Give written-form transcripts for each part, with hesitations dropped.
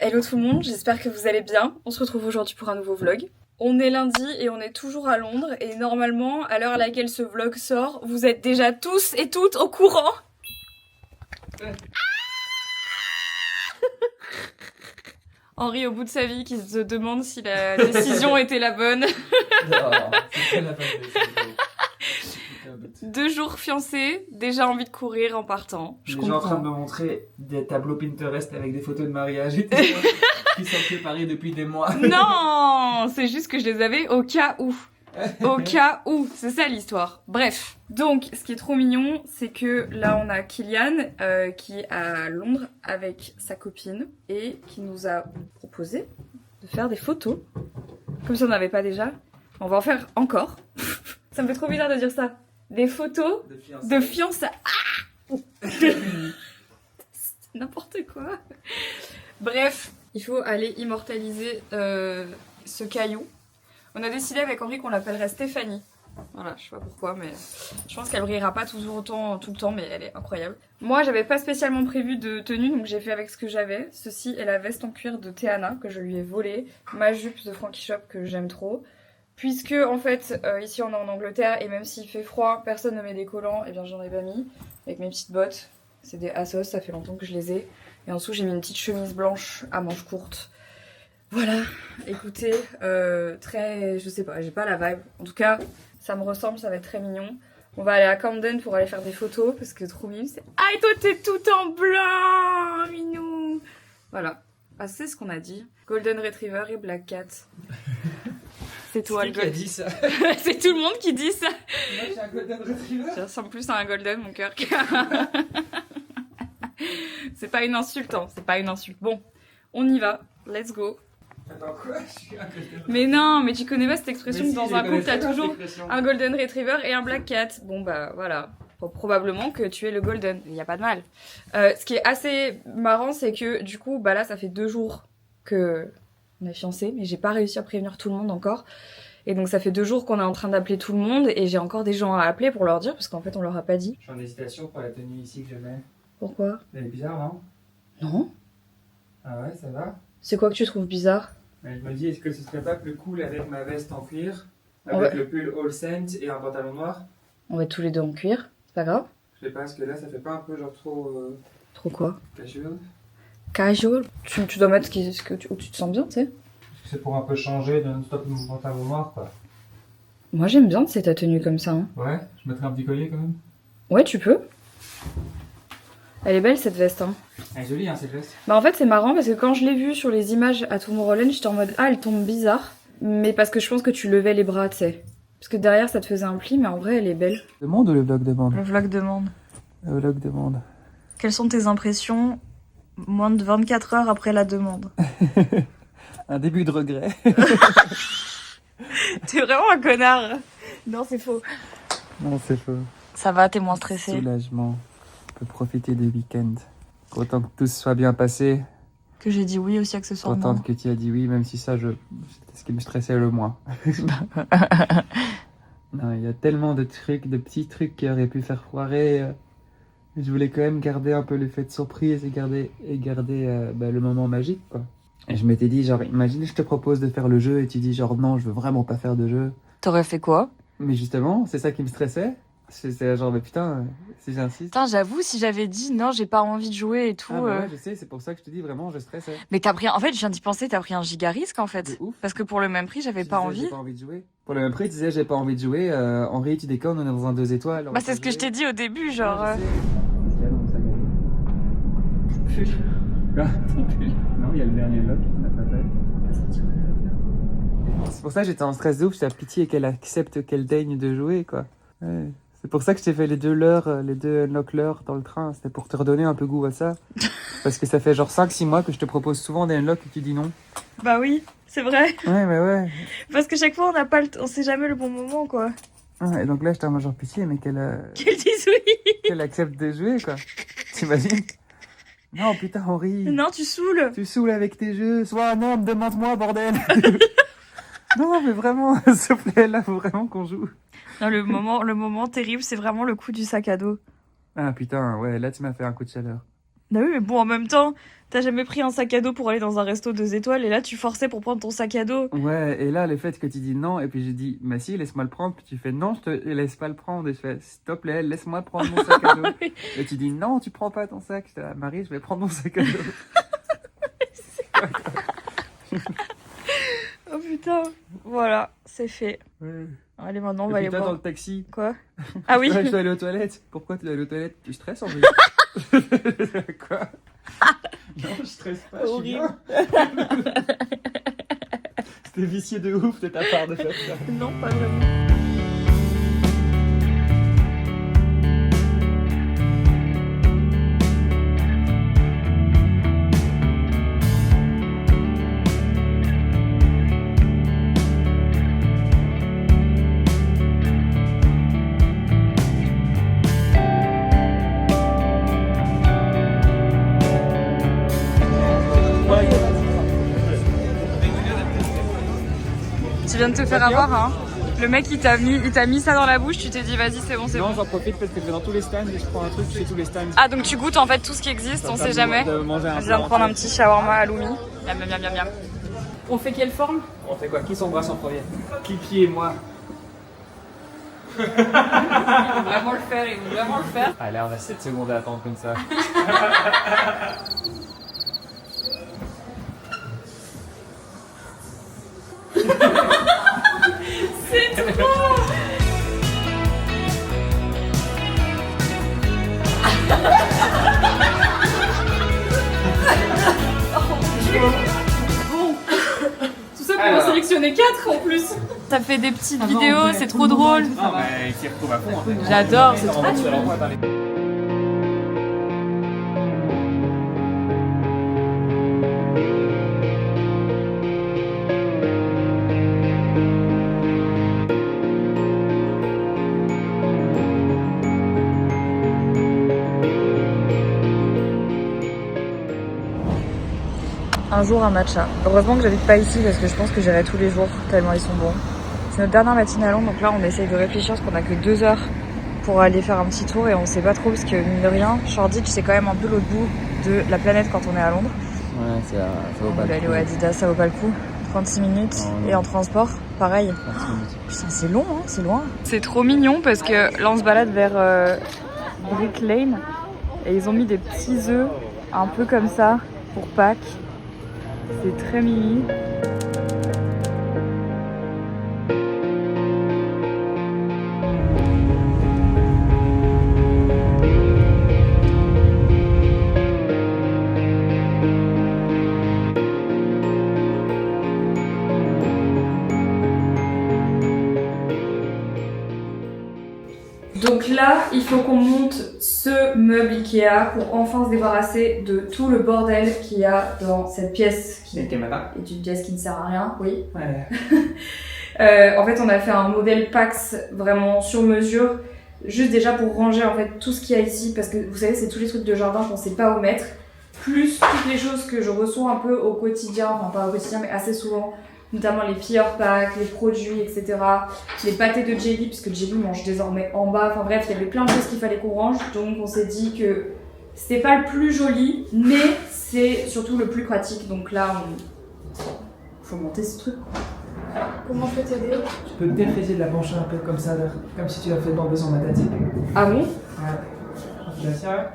Hello tout le monde, j'espère que vous allez bien. On se retrouve aujourd'hui pour un nouveau vlog. On est lundi et on est toujours à Londres et normalement, à l'heure à laquelle ce vlog sort, vous êtes déjà tous et toutes au courant. Henri au bout de sa vie qui se demande si la décision était la bonne. Non, c'est pas la bonne décision. 2 jours fiancés, déjà envie de courir en partant. Je suis en train de me montrer des tableaux Pinterest avec des photos de mariage et tout, qui sont préparés depuis des mois. Non, c'est juste que je les avais au cas où. Au cas où, c'est ça l'histoire. Bref, donc ce qui est trop mignon, c'est que là on a Kylian qui est à Londres avec sa copine et qui nous a proposé de faire des photos. Comme si on n'avait pas déjà. On va en faire encore. Ça me fait trop bizarre de dire ça. Des photos de fiançailles. Ah n'importe quoi. Bref, il faut aller immortaliser ce caillou. On a décidé avec Henri qu'on l'appellerait Stéphanie. Voilà, je sais pas pourquoi, mais je pense qu'elle brillera pas toujours autant tout le temps, mais elle est incroyable. Moi, j'avais pas spécialement prévu de tenue, donc j'ai fait avec ce que j'avais. Ceci est la veste en cuir de Théana, que je lui ai volée. Ma jupe de Frankie Shop, que j'aime trop. Puisque, en fait, ici on est en Angleterre, et même s'il fait froid, personne ne met des collants, et bien j'en ai pas mis. Avec mes petites bottes, c'est des Asos, ça fait longtemps que je les ai. Et en dessous, j'ai mis une petite chemise blanche à manches courtes. Voilà, écoutez, très, je sais pas, j'ai pas la vibe. En tout cas, ça me ressemble, ça va être très mignon. On va aller à Camden pour aller faire des photos, parce que trop mignon, c'est... Ah, et toi, t'es tout en blanc, minou. Voilà, ah, c'est ce qu'on a dit. Golden Retriever et Black Cat. C'est toi, le Golden. Qui a dit ça? C'est tout le monde qui dit ça. Moi, j'ai un Golden Retriever. Ça ressemble plus à un Golden, mon cœur. C'est pas une insulte, hein, c'est pas une insulte. Bon, on y va, let's go. Attends, quoi? Je suis un Golden Retriever. Mais non, mais tu connais pas cette expression Mais que si, dans je un connais couple t'as très bien toujours cette expression. un Golden Retriever et un Black Cat. Bon bah voilà, probablement que tu es le Golden, il y a pas de mal. Ce qui est assez marrant, c'est que du coup, bah là ça fait 2 jours que on est fiancés, mais j'ai pas réussi à prévenir tout le monde encore. Et donc ça fait 2 jours qu'on est en train d'appeler tout le monde et j'ai encore des gens à appeler pour leur dire parce qu'en fait on leur a pas dit. Je suis en hésitation pour la tenue ici que je mets. Pourquoi? Elle est bizarre, non? Non. Ah ouais, ça va? C'est quoi que tu trouves bizarre? Mais je me dis, est-ce que ce serait pas plus cool avec ma veste en cuir, avec Ouais. le pull All Saints et un pantalon noir? On va être tous les deux en cuir, c'est pas grave. Je sais pas, parce que là, ça fait pas un peu genre trop Trop quoi? casual? Casual. Tu dois mettre où tu te sens bien, tu sais. C'est pour un peu changer de non-stop mon pantalon noir, quoi. Moi j'aime bien, c'est ta tenue comme ça. Hein. Ouais, je mettrais un petit collier quand même. Ouais, tu peux. Elle est belle cette veste. Hein. Elle est jolie, hein, cette veste. Bah en fait c'est marrant parce que quand je l'ai vue sur les images à Tomorrowland, j'étais en mode ah elle tombe bizarre. Mais parce que je pense que tu levais les bras, tu sais. Parce que derrière ça te faisait un pli, mais en vrai elle est belle. Demande ou le vlog demande? Le vlog demande. Le vlog demande. Quelles sont tes impressions moins de 24 heures après la demande? Un début de regret. T'es vraiment un connard. Non c'est faux. Non, c'est faux. Ça va, t'es moins stressé. Soulagement. On peut profiter du week-end. Content que tout soit bien passé. Que j'ai dit oui aussi accessoirement. Contente que tu as dit oui, même si ça, c'était ce qui me stressait le moins. Non, il y a tellement de trucs, de petits trucs qui auraient pu faire foirer. Je voulais quand même garder un peu l'effet de surprise et garder le moment magique, quoi. Et je m'étais dit, genre, imagine, je te propose de faire le jeu et tu dis, genre, non, je veux vraiment pas faire de jeu. T'aurais fait quoi? Mais justement, c'est ça qui me stressait. C'est genre, mais putain, si j'insiste. Putain, j'avoue, si j'avais dit non, j'ai pas envie de jouer et tout. Ah, bah ouais, je sais, c'est pour ça que je te dis vraiment, je stressais. Mais t'as pris. En fait, je viens d'y penser, t'as pris un giga risque en fait. De ouf. Parce que pour le même prix, j'avais Tu pas disais, envie. J'ai pas envie de jouer. Pour le même prix, tu disais, j'ai pas envie de jouer. Henri, tu déconnes, on est dans un 2 étoiles. Bah, c'est ce que je t'ai dit au début, genre. Ah, je sais. Non, il y a le dernier bloc qu'on n'a pas fait. C'est pour ça que j'étais en stress de ouf, j'ai pitié qu'elle accepte, qu'elle daigne de jouer, quoi. Ouais. C'est pour ça que je t'ai fait les 2 unlock l'heure dans le train, c'était pour te redonner un peu goût à ça. Parce que ça fait genre 5-6 mois que je te propose souvent des unlocks et tu dis non. Bah oui, c'est vrai. Ouais, mais ouais. Parce que chaque fois, on n'a pas on sait jamais le bon moment, quoi. Ouais, et donc là, j'étais en genre pitié, mais Qu'elle dise oui. qu'elle accepte de jouer, quoi. T'imagines? Non, putain, Henri. Non, tu saoules. Tu saoules avec tes jeux. Soit non, demande-moi, bordel. Non, mais vraiment, s'il te plaît, là, faut vraiment qu'on joue. Non, le moment terrible, c'est vraiment le coup du sac à dos. Ah putain, ouais, là tu m'as fait un coup de chaleur. Bah oui, mais bon, en même temps, t'as jamais pris un sac à dos pour aller dans un resto 2 étoiles et là tu forçais pour prendre ton sac à dos. Ouais, et là, le fait que tu dis non, et puis j'ai dit, mais si, laisse-moi le prendre, puis tu fais non, je te laisse pas le prendre, et je fais, s'il te plaît, laisse-moi prendre mon sac à dos. Oui. Et tu dis non, tu prends pas ton sac. Je dis, ah, Marie, je vais prendre mon sac à dos. Oh putain, voilà, c'est fait. Ouais. Allez, maintenant on Et va puis aller toi, dans voir. le taxi, Quoi? Ah oui. ouais, je dois aller aux toilettes. Pourquoi tu dois aller aux toilettes? Tu stresses en vrai? Quoi? Non, je stresse pas, je suis Horrible. bien. C'était vicieux de ouf de ta part de faire ça. Non, pas vraiment. Tu viens de te faire avoir, hein. Le mec il t'a mis ça dans la bouche, tu t'es dit vas-y c'est bon, c'est bon. Non, j'en profite parce que je vais dans tous les stands et je prends un truc chez tous les stands. Ah donc tu goûtes en fait tout ce qui existe, on sait jamais. De manger un Je viens de plat prendre un entier. petit shawarma à Loumi. Miam miam miam miam. On fait quelle forme? On fait quoi? Qui s'embrasse en premier? Kiki et moi. Il veut vraiment le faire, il veut vraiment le faire. Allez, on a 7 secondes à attendre comme ça. C'est trop. Bon, tout ça pour en sélectionner 4 en plus. Ça fait des petites vidéos, c'est trop drôle. Non, mais il s'y retrouve à fond en fait. J'adore, c'est trop On cool. l'envoie dans les- Un jour un matcha. Heureusement que j'habite pas ici parce que je pense que j'irai tous les jours tellement ils sont bons. C'est notre dernière matinée à Londres, donc là on essaye de réfléchir parce qu'on a que 2 heures pour aller faire un petit tour et on sait pas trop parce que mine de rien, Shoreditch c'est quand même un peu l'autre bout de la planète quand on est à Londres. Ouais, ça vaut On pas veut le aller coup. au Adidas, ça vaut pas le coup. 36 minutes Non, non. et en transport, pareil. 30 minutes. Putain, c'est long, hein, c'est loin. C'est trop mignon parce que là on se balade vers Brick Lane et ils ont mis des petits œufs un peu comme ça pour Pâques. C'est très mimi. Donc là, il faut qu'on monte ce meuble Ikea pour enfin se débarrasser de tout le bordel qu'il y a dans cette pièce qui C'est quel matin? est une pièce qui ne sert à rien, oui. Ouais. En fait, on a fait un modèle Pax vraiment sur mesure, juste déjà pour ranger en fait tout ce qu'il y a ici, parce que vous savez, c'est tous les trucs de jardin qu'on sait pas où mettre, plus toutes les choses que je reçois un peu au quotidien, enfin pas au quotidien, mais assez souvent, notamment les peer packs, les produits, etc. Les pâtés de Jelly, puisque Jelly mange désormais en bas, enfin bref, il y avait plein de choses qu'il fallait qu'on range, donc on s'est dit que c'était pas le plus joli, mais c'est surtout le plus pratique, donc là, faut monter ce truc. Comment je peux t'aider? Tu peux peut-être essayer de la pencher un peu comme ça, là, comme si tu l'as fait dans Besoin Matati. Ah bon? Ouais. Tu la tiens?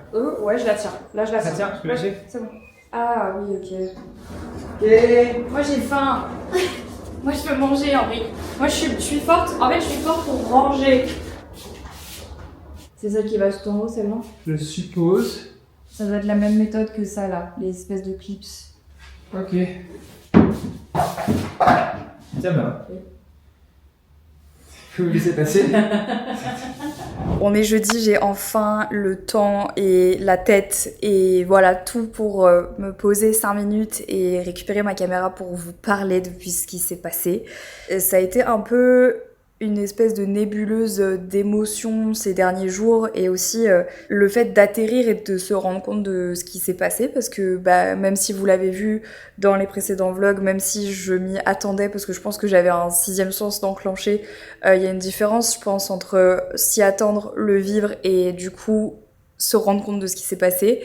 Ouais, je la tiens. Là, je la Ça tiens. tient, je peux lâcher? C'est bon. Ah oui, ok. Ok. Moi, j'ai faim. Moi, je veux manger, Henri. Moi, je suis forte. En fait, je suis forte pour ranger. C'est celle qui va tout en haut, celle-là? Je suppose. Ça doit être la même méthode que ça, là. Les espèces de clips. Ok. Tiens, bah. Oui. Je vais vous laisser passer. On est jeudi, j'ai enfin le temps et la tête et voilà tout pour me poser 5 minutes et récupérer ma caméra pour vous parler depuis ce qui s'est passé. Et ça a été un peu une espèce de nébuleuse d'émotions ces derniers jours et aussi le fait d'atterrir et de se rendre compte de ce qui s'est passé parce que même si vous l'avez vu dans les précédents vlogs, même si je m'y attendais parce que je pense que j'avais un 6e sens d'enclencher, il y a une différence je pense entre s'y attendre, le vivre et du coup se rendre compte de ce qui s'est passé.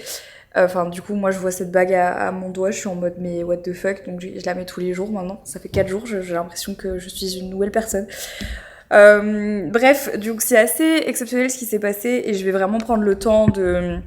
Enfin, du coup, moi, je vois cette bague à mon doigt, je suis en mode, mais what the fuck, donc je la mets tous les jours maintenant. Ça fait 4 jours, j'ai l'impression que je suis une nouvelle personne. Bref, donc c'est assez exceptionnel ce qui s'est passé et je vais vraiment prendre le temps de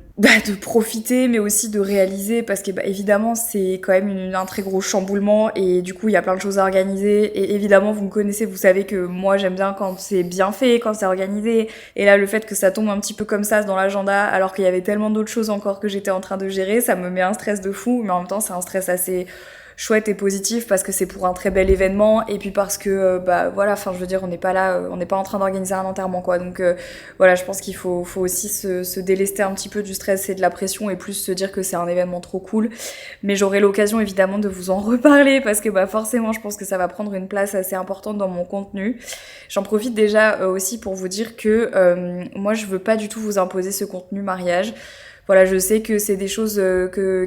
profiter mais aussi de réaliser parce que évidemment c'est quand même un très gros chamboulement et du coup il y a plein de choses à organiser et évidemment vous me connaissez, vous savez que moi j'aime bien quand c'est bien fait, quand c'est organisé et là le fait que ça tombe un petit peu comme ça dans l'agenda alors qu'il y avait tellement d'autres choses encore que j'étais en train de gérer, ça me met un stress de fou mais en même temps c'est un stress assez chouette et positif parce que c'est pour un très bel événement et puis parce que voilà, enfin je veux dire on n'est pas là, on n'est pas en train d'organiser un enterrement quoi, donc voilà, je pense qu'il faut aussi se délester un petit peu du stress et de la pression et plus se dire que c'est un événement trop cool, mais j'aurai l'occasion évidemment de vous en reparler parce que forcément je pense que ça va prendre une place assez importante dans mon contenu. J'en profite déjà aussi pour vous dire que moi je veux pas du tout vous imposer ce contenu mariage. Voilà, je sais que c'est des choses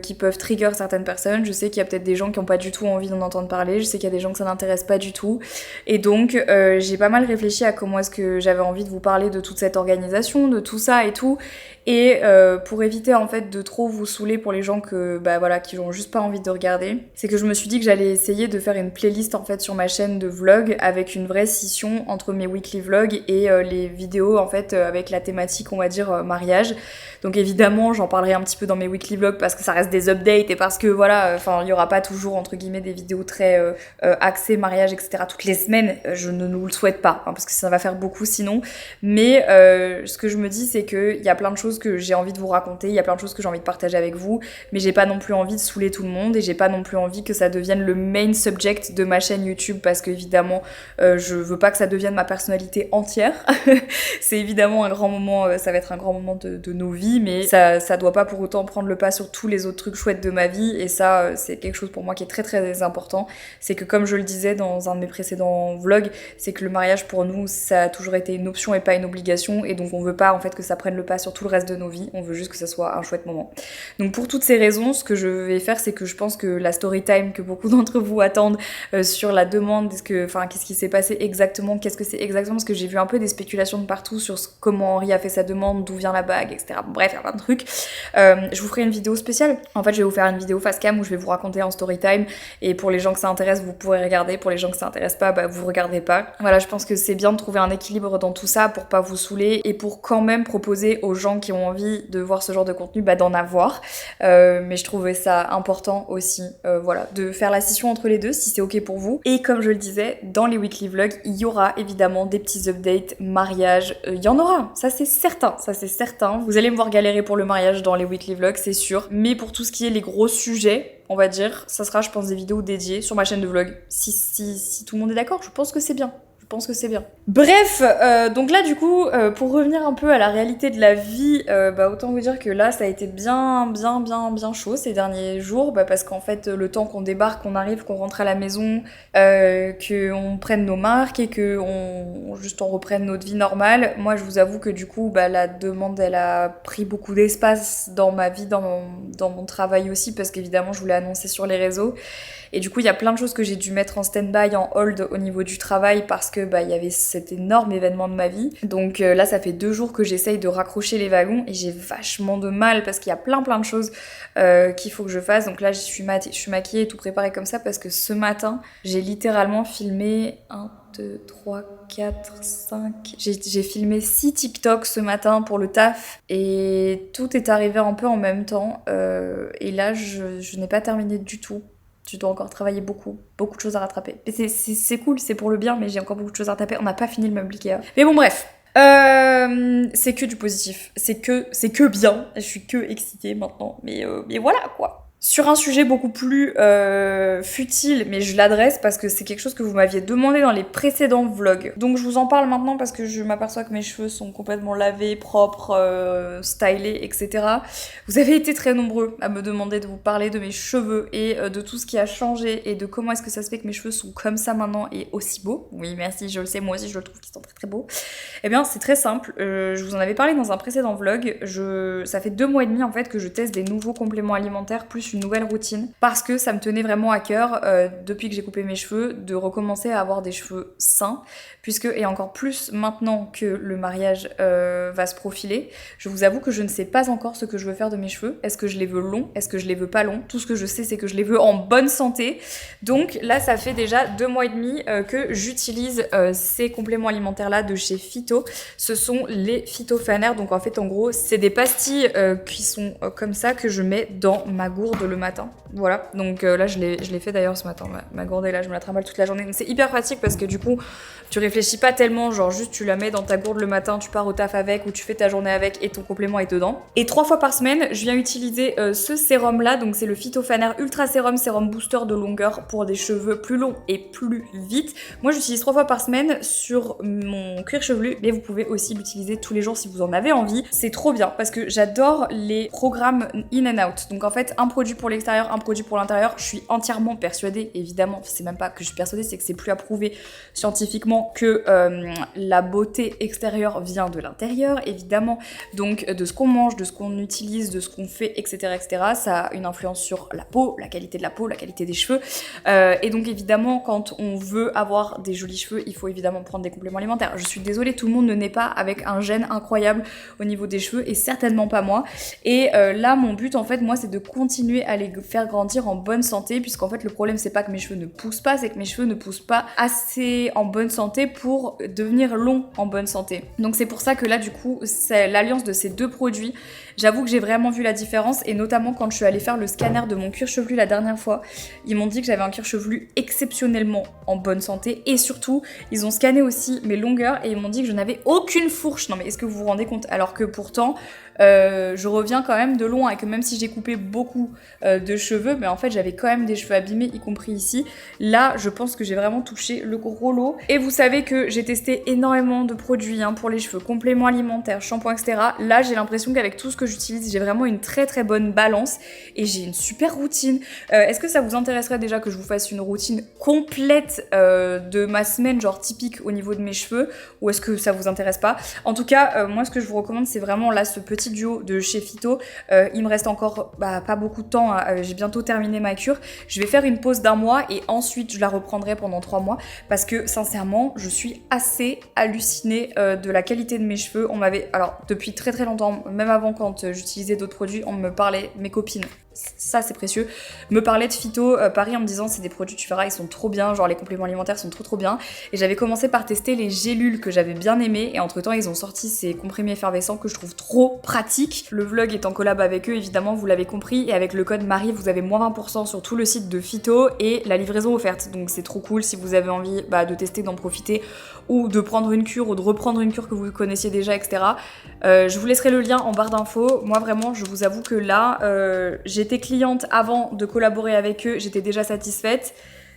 qui peuvent trigger certaines personnes, je sais qu'il y a peut-être des gens qui n'ont pas du tout envie d'en entendre parler, je sais qu'il y a des gens que ça n'intéresse pas du tout, et donc j'ai pas mal réfléchi à comment est-ce que j'avais envie de vous parler de toute cette organisation, de tout ça et tout, et pour éviter en fait de trop vous saouler pour les gens qui n'ont juste pas envie de regarder, c'est que je me suis dit que j'allais essayer de faire une playlist en fait sur ma chaîne de vlog avec une vraie scission entre mes weekly vlogs et les vidéos en fait avec la thématique on va dire mariage. Donc évidemment j'en parlerai un petit peu dans mes weekly vlogs parce que ça reste des updates et parce que voilà, enfin il y aura pas toujours entre guillemets des vidéos très axées mariage etc. toutes les semaines, je ne nous le souhaite pas parce que ça va faire beaucoup sinon, mais ce que je me dis c'est que il y a plein de choses que j'ai envie de vous raconter, il y a plein de choses que j'ai envie de partager avec vous, mais j'ai pas non plus envie de saouler tout le monde et j'ai pas non plus envie que ça devienne le main subject de ma chaîne YouTube parce que évidemment je veux pas que ça devienne ma personnalité entière. C'est évidemment un grand moment, ça va être un grand moment de nos vies, mais ça doit pas pour autant prendre le pas sur tous les autres trucs chouettes de ma vie et ça c'est quelque chose pour moi qui est très très important, c'est que comme je le disais dans un de mes précédents vlogs, c'est que le mariage pour nous ça a toujours été une option et pas une obligation et donc on veut pas en fait que ça prenne le pas sur tout le reste de nos vies, on veut juste que ça soit un chouette moment. Donc pour toutes ces raisons, ce que je vais faire c'est que je pense que la story time que beaucoup d'entre vous attendent sur la demande, qu'est-ce qui s'est passé exactement, qu'est-ce que c'est exactement, parce que j'ai vu un peu des spéculations de partout sur comment Henri a fait sa demande, d'où vient la bague, etc. Bref, il y a plein de trucs. Je vous ferai une vidéo spéciale. En fait, je vais vous faire une vidéo face cam où je vais vous raconter en story time. Et pour les gens que ça intéresse, vous pourrez regarder. Pour les gens que ça intéresse pas, vous regardez pas. Voilà, je pense que c'est bien de trouver un équilibre dans tout ça pour pas vous saouler et pour quand même proposer aux gens qui ont envie de voir ce genre de contenu, d'en avoir. Mais je trouvais ça important aussi, de faire la scission entre les deux, si c'est ok pour vous. Et comme je le disais, dans les weekly vlogs, il y aura évidemment des petits updates mariage. Il y en aura, ça c'est certain. Vous allez me voir galérer pour le mariage dans les weekly vlogs, c'est sûr. Mais pour tout ce qui est les gros sujets, on va dire, ça sera, je pense, des vidéos dédiées sur ma chaîne de vlog. Si tout le monde est d'accord, je pense que c'est bien. Bref, donc là du coup, pour revenir un peu à la réalité de la vie, autant vous dire que là ça a été bien chaud ces derniers jours, parce qu'en fait le temps qu'on débarque, qu'on arrive, qu'on rentre à la maison, qu'on prenne nos marques et qu'on reprenne notre vie normale, moi je vous avoue que du coup la demande elle a pris beaucoup d'espace dans ma vie, dans mon travail aussi, parce qu'évidemment je voulais annoncer sur les réseaux. Et du coup, il y a plein de choses que j'ai dû mettre en stand-by, en hold au niveau du travail parce que il y avait cet énorme événement de ma vie. Donc là, ça fait 2 jours que j'essaye de raccrocher les wagons et j'ai vachement de mal parce qu'il y a plein de choses qu'il faut que je fasse. Donc là, je suis maquillée et tout préparé comme ça parce que ce matin, j'ai littéralement filmé 1, 2, 3, 4, 5... J'ai filmé 6 TikTok ce matin pour le taf et tout est arrivé un peu en même temps. Et là, je n'ai pas terminé du tout. Je dois encore travailler beaucoup de choses à rattraper. Et c'est cool, c'est pour le bien, mais j'ai encore beaucoup de choses à rattraper. On n'a pas fini le meuble Ikea. Mais bon, bref. C'est que du positif. C'est que bien. Je suis que excitée maintenant. Mais voilà, quoi. Sur un sujet beaucoup plus futile, mais je l'adresse parce que c'est quelque chose que vous m'aviez demandé dans les précédents vlogs. Donc je vous en parle maintenant parce que je m'aperçois que mes cheveux sont complètement lavés, propres, stylés, etc. Vous avez été très nombreux à me demander de vous parler de mes cheveux et de tout ce qui a changé et de comment est-ce que ça se fait que mes cheveux sont comme ça maintenant et aussi beaux. Oui, merci, je le sais, moi aussi je le trouve qu'ils sont très très beaux. Eh bien, c'est très simple. Je vous en avais parlé dans un précédent vlog. Ça fait 2 mois et demi en fait que je teste des nouveaux compléments alimentaires plus plus une nouvelle routine parce que ça me tenait vraiment à cœur depuis que j'ai coupé mes cheveux de recommencer à avoir des cheveux sains puisque, et encore plus maintenant que le mariage va se profiler, je vous avoue que je ne sais pas encore ce que je veux faire de mes cheveux. Est-ce que je les veux longs? Est-ce que je les veux pas longs? Tout ce que je sais c'est que je les veux en bonne santé. Donc là ça fait déjà 2 mois et demi que j'utilise ces compléments alimentaires là de chez Phyto. Ce sont les Phytofaner, donc en fait en gros c'est des pastilles qui sont comme ça que je mets dans ma gourde le matin. Voilà, donc là je l'ai fait d'ailleurs ce matin, ma gourde est là, je me la trimballe toute la journée. Donc c'est hyper pratique parce que du coup tu réfléchis pas tellement, genre juste tu la mets dans ta gourde le matin, tu pars au taf avec ou tu fais ta journée avec et ton complément est dedans. Et 3 fois par semaine je viens utiliser ce sérum là, donc c'est le Phytofaner Ultra Sérum Booster de longueur pour des cheveux plus longs et plus vite. Moi j'utilise 3 fois par semaine sur mon cuir chevelu, mais vous pouvez aussi l'utiliser tous les jours si vous en avez envie. C'est trop bien parce que j'adore les programmes in and out. Donc en fait un produit pour l'extérieur, un produit pour l'intérieur. Je suis entièrement persuadée, évidemment, c'est même pas que je suis persuadée, c'est que c'est plus approuvé scientifiquement que la beauté extérieure vient de l'intérieur, évidemment. Donc de ce qu'on mange, de ce qu'on utilise, de ce qu'on fait, etc., etc. Ça a une influence sur la peau, la qualité de la peau, la qualité des cheveux. Et donc évidemment, quand on veut avoir des jolis cheveux, il faut évidemment prendre des compléments alimentaires. Je suis désolée, tout le monde ne naît pas avec un gène incroyable au niveau des cheveux et certainement pas moi. Et là, mon but en fait, moi, c'est de continuer à les faire grandir en bonne santé, puisqu'en fait, le problème, c'est pas que mes cheveux ne poussent pas, c'est que mes cheveux ne poussent pas assez en bonne santé pour devenir longs en bonne santé. Donc c'est pour ça que là, du coup, c'est l'alliance de ces deux produits. J'avoue que j'ai vraiment vu la différence, et notamment quand je suis allée faire le scanner de mon cuir chevelu la dernière fois, ils m'ont dit que j'avais un cuir chevelu exceptionnellement en bonne santé, et surtout, ils ont scanné aussi mes longueurs et ils m'ont dit que je n'avais aucune fourche. Non mais est-ce que vous vous rendez compte? Alors que pourtant, je reviens quand même de loin et que même si j'ai coupé beaucoup de cheveux, mais en fait j'avais quand même des cheveux abîmés, y compris ici. Là, je pense que j'ai vraiment touché le gros lot. Et vous savez que j'ai testé énormément de produits pour les cheveux, compléments alimentaires, shampoings, etc. Là, j'ai l'impression qu'avec tout ce que j'utilise, j'ai vraiment une très très bonne balance et j'ai une super routine. Est-ce que ça vous intéresserait déjà que je vous fasse une routine complète de ma semaine, genre typique au niveau de mes cheveux, ou est-ce que ça vous intéresse pas? En tout cas, moi ce que je vous recommande, c'est vraiment là ce petit duo de chez Phyto. Il me reste encore pas beaucoup de temps, j'ai bientôt terminé ma cure. Je vais faire une pause d'1 mois et ensuite je la reprendrai pendant 3 mois parce que sincèrement, je suis assez hallucinée de la qualité de mes cheveux. On m'avait, alors depuis très très longtemps, même avant quand j'utilisais d'autres produits, on me parlait, mes copines, ça c'est précieux, me parlaient de Phyto Paris en me disant c'est des produits, tu verras, ils sont trop bien, genre les compléments alimentaires sont trop bien. Et j'avais commencé par tester les gélules que j'avais bien aimées et entre temps ils ont sorti ces comprimés effervescents que je trouve trop pratiques. Le vlog est en collab avec eux évidemment, vous l'avez compris, et avec le code Marie vous avez moins 20% sur tout le site de Phyto et la livraison offerte. Donc c'est trop cool si vous avez envie de tester, d'en profiter ou de prendre une cure ou de reprendre une cure que vous connaissiez déjà, etc. Je vous laisserai le lien en barre d'infos. Moi vraiment je vous avoue que là j'étais cliente avant de collaborer avec eux, j'étais déjà satisfaite.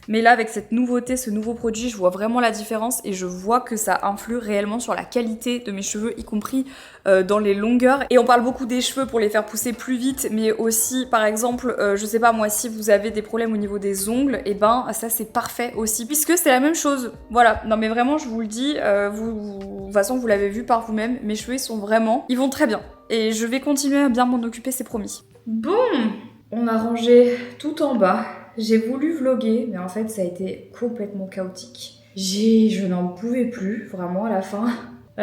Mais là, avec cette nouveauté, ce nouveau produit, je vois vraiment la différence et je vois que ça influe réellement sur la qualité de mes cheveux, y compris dans les longueurs. Et on parle beaucoup des cheveux pour les faire pousser plus vite, mais aussi, par exemple, je sais pas moi, si vous avez des problèmes au niveau des ongles, et ça c'est parfait aussi, puisque c'est la même chose. Voilà, non mais vraiment, je vous le dis, de toute façon, vous l'avez vu par vous-même, mes cheveux, ils vont très bien. Et je vais continuer à bien m'en occuper, c'est promis. Bon, on a rangé tout en bas. J'ai voulu vlogger, mais en fait ça a été complètement chaotique. Je n'en pouvais plus, vraiment à la fin. On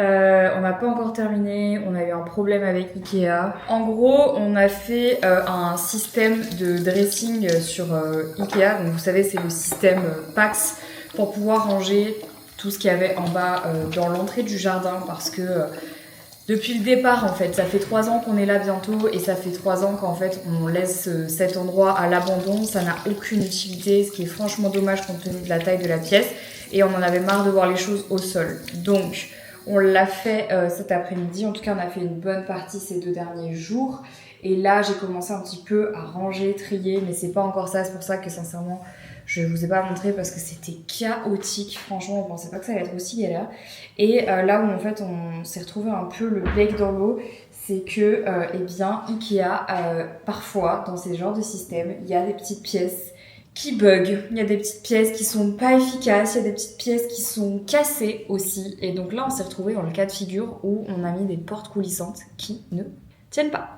n'a pas encore terminé, on a eu un problème avec Ikea. En gros, on a fait un système de dressing sur Ikea. Donc vous savez, c'est le système Pax pour pouvoir ranger tout ce qu'il y avait en bas dans l'entrée du jardin parce que... depuis le départ en fait, ça fait 3 ans qu'on est là bientôt et ça fait 3 ans qu'en fait on laisse cet endroit à l'abandon, ça n'a aucune utilité, ce qui est franchement dommage compte tenu de la taille de la pièce et on en avait marre de voir les choses au sol. Donc on l'a fait cet après-midi, en tout cas on a fait une bonne partie ces 2 derniers jours et là j'ai commencé un petit peu à ranger, trier, mais c'est pas encore ça, c'est pour ça que sincèrement je vous ai pas montré parce que c'était chaotique, franchement on pensait pas que ça allait être aussi galère. Et là où en fait on s'est retrouvé un peu le bec dans l'eau, c'est que Ikea, parfois dans ces genres de systèmes, il y a des petites pièces qui bug, il y a des petites pièces qui sont pas efficaces, il y a des petites pièces qui sont cassées aussi. Et donc là on s'est retrouvé dans le cas de figure où on a mis des portes coulissantes qui ne tiennent pas.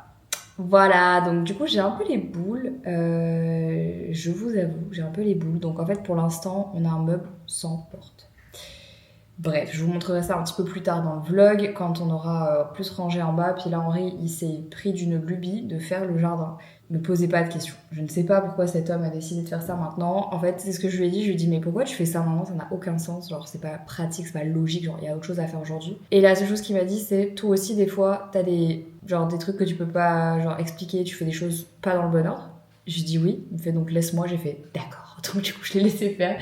Voilà, donc du coup j'ai un peu les boules, je vous avoue, j'ai un peu les boules. Donc en fait pour l'instant on a un meuble sans porte. Bref, je vous montrerai ça un petit peu plus tard dans le vlog, quand on aura plus rangé en bas. Puis là Henri il s'est pris d'une lubie de faire le jardin. Ne posez pas de questions. Je ne sais pas pourquoi cet homme a décidé de faire ça maintenant. En fait c'est ce que je lui ai dit, je lui ai dit mais pourquoi tu fais ça maintenant, ça n'a aucun sens, genre c'est pas pratique, c'est pas logique, genre il y a autre chose à faire aujourd'hui. Et la seule chose qu'il m'a dit c'est toi aussi des fois t'as des trucs que tu peux pas expliquer, tu fais des choses pas dans le bon ordre. J'ai dit oui, il me fait donc laisse-moi, j'ai fait d'accord. Donc du coup je l'ai laissé faire.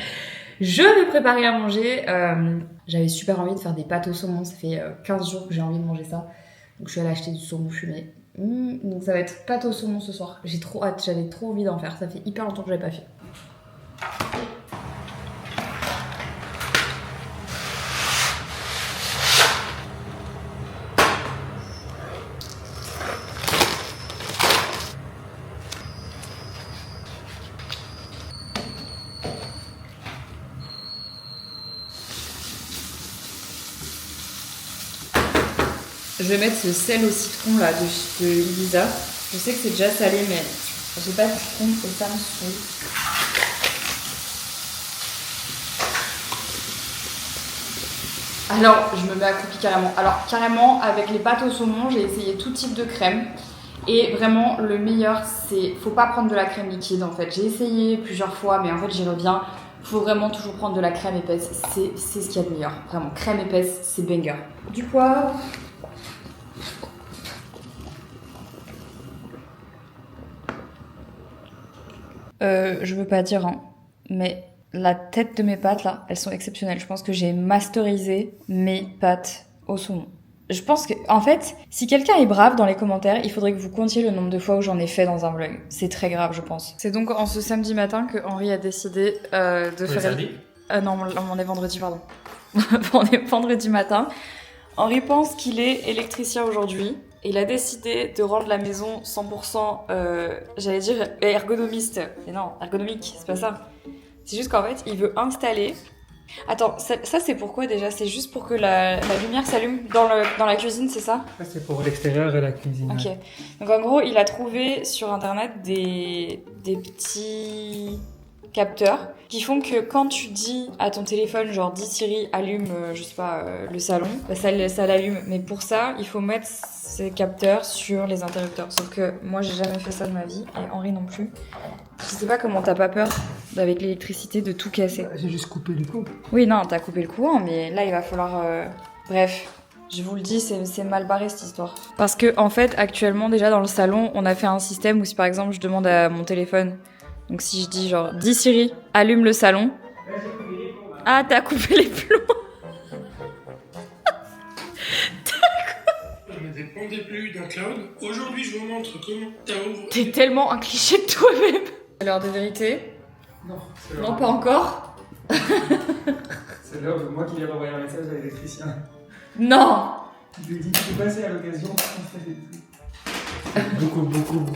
Je vais préparer à manger. J'avais super envie de faire des pâtes au saumon. Ça fait 15 jours que j'ai envie de manger ça. Donc je suis allée acheter du saumon fumé. Donc ça va être pâte au saumon ce soir. J'ai trop hâte, j'avais trop envie d'en faire. Ça fait hyper longtemps que je l'avais pas fait. Je vais mettre ce sel au citron là de Ibiza. Je sais que c'est déjà salé mais j'ai pas de citron et ça me saoule. Alors je me mets accroupie carrément. Alors carrément avec les pâtes au saumon j'ai essayé tout type de crème. Et vraiment le meilleur c'est, faut pas prendre de la crème liquide en fait. J'ai essayé plusieurs fois mais en fait j'y reviens. Faut vraiment toujours prendre de la crème épaisse. C'est ce qu'il y a de meilleur. Vraiment crème épaisse c'est banger. Du poivre. Je veux pas dire, hein, mais la tête de mes pâtes là, elles sont exceptionnelles. Je pense que j'ai masterisé mes pâtes au saumon. Je pense que, en fait, si quelqu'un est brave dans les commentaires, il faudrait que vous comptiez le nombre de fois où j'en ai fait dans un vlog. C'est très grave, je pense. C'est donc en ce samedi matin que Henri a décidé de faire... Samedi non, on est vendredi, pardon. On est vendredi matin. Henri pense qu'il est électricien aujourd'hui. Il a décidé de rendre la maison 100%, j'allais dire ergonomiste. Mais non, ergonomique, c'est pas ça. C'est juste qu'en fait, il veut installer... Attends, ça c'est pourquoi déjà? C'est juste pour que la lumière s'allume dans la cuisine, c'est ça? Ça, c'est pour l'extérieur et la cuisine. Ok. Donc en gros, il a trouvé sur internet des petits capteurs qui font que quand tu dis à ton téléphone, genre dis Siri, allume, je sais pas, le salon, bah, ça l'allume. Mais pour ça, il faut mettre ces capteurs sur les interrupteurs. Sauf que moi, j'ai jamais fait ça de ma vie, et Henri non plus. Je sais pas comment t'as pas peur, avec l'électricité, de tout casser. J'ai juste coupé le coup. Oui, non, t'as coupé le courant, mais là, il va falloir... Bref, je vous le dis, c'est mal barré cette histoire. Parce que, en fait, actuellement, déjà dans le salon, on a fait un système où si par exemple, je demande à mon téléphone... Donc si je dis genre, dis Siri, allume le salon. Ah, t'as coupé les plombs. Je ne dépendais plus d'un cloud. Aujourd'hui, je vous montre comment t'ouvres. T'es tellement un cliché de toi-même. C'est l'heure de vérité? Non, Non, pas encore. C'est l'heure de moi qui viens d'envoyer un message à l'électricien. Non. Je lui ai dit, tu peux passer à l'occasion.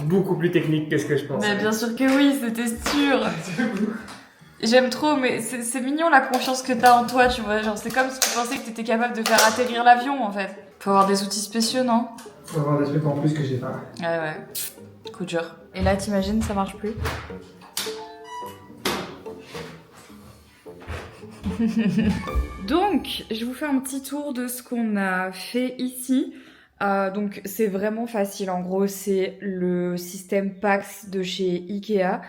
Beaucoup plus technique que ce que je pensais. Mais bien sûr que oui, c'était sûr. J'aime trop, mais c'est mignon la confiance que t'as en toi, tu vois. Genre, c'est comme si tu pensais que t'étais capable de faire atterrir l'avion, en fait. Faut avoir des outils spéciaux, non? Faut avoir des trucs en plus que j'ai pas. Ouais. Coup dur. Et là, t'imagines, ça marche plus? Donc, je vous fais un petit tour de ce qu'on a fait ici. Donc, c'est vraiment facile. En gros, c'est le système Pax de chez Ikea.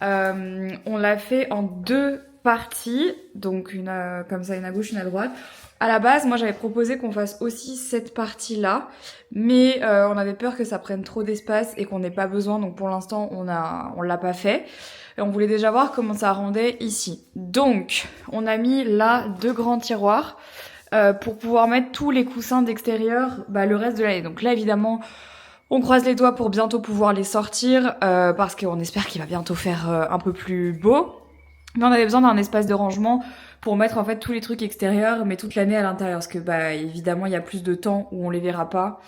On l'a fait en 2 parties. Donc, une comme ça, une à gauche, une à droite. À la base, moi, j'avais proposé qu'on fasse aussi cette partie-là. Mais on avait peur que ça prenne trop d'espace et qu'on n'ait pas besoin. Donc, pour l'instant, on l'a pas fait. Et on voulait déjà voir comment ça rendait ici. Donc, on a mis là 2 grands tiroirs pour pouvoir mettre tous les coussins d'extérieur le reste de l'année. Donc là, évidemment, on croise les doigts pour bientôt pouvoir les sortir parce qu'on espère qu'il va bientôt faire un peu plus beau. Mais on avait besoin d'un espace de rangement pour mettre en fait tous les trucs extérieurs, mais toute l'année à l'intérieur. Parce que évidemment, il y a plus de temps où on les verra pas.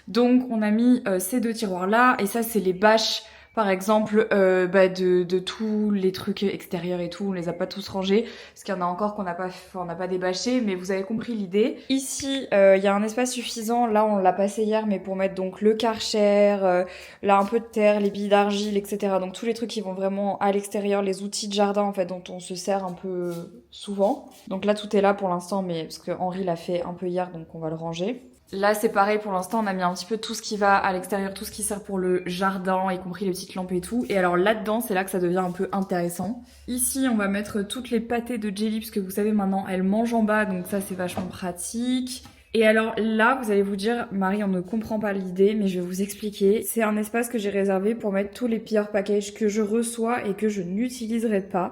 Donc, on a mis ces 2 tiroirs là. Et ça, c'est les bâches Par exemple, de tous les trucs extérieurs et tout, on les a pas tous rangés, parce qu'il y en a encore qu'on n'a pas, on n'a pas débâché, mais vous avez compris l'idée. Ici, il y a un espace suffisant, là on l'a passé hier, mais pour mettre donc le karcher, là un peu de terre, les billes d'argile, etc. Donc tous les trucs qui vont vraiment à l'extérieur, les outils de jardin en fait dont on se sert un peu souvent. Donc là tout est là pour l'instant, mais parce que Henri l'a fait un peu hier, donc on va le ranger. Là, c'est pareil, pour l'instant, on a mis un petit peu tout ce qui va à l'extérieur, tout ce qui sert pour le jardin, y compris les petites lampes et tout. Et alors là-dedans, c'est là que ça devient un peu intéressant. Ici, on va mettre toutes les pâtées de Jelly, parce que vous savez, maintenant, elle mange en bas, donc ça, c'est vachement pratique. Et alors là, vous allez vous dire, Marie, on ne comprend pas l'idée, mais je vais vous expliquer. C'est un espace que j'ai réservé pour mettre tous les PR packages que je reçois et que je n'utiliserai pas.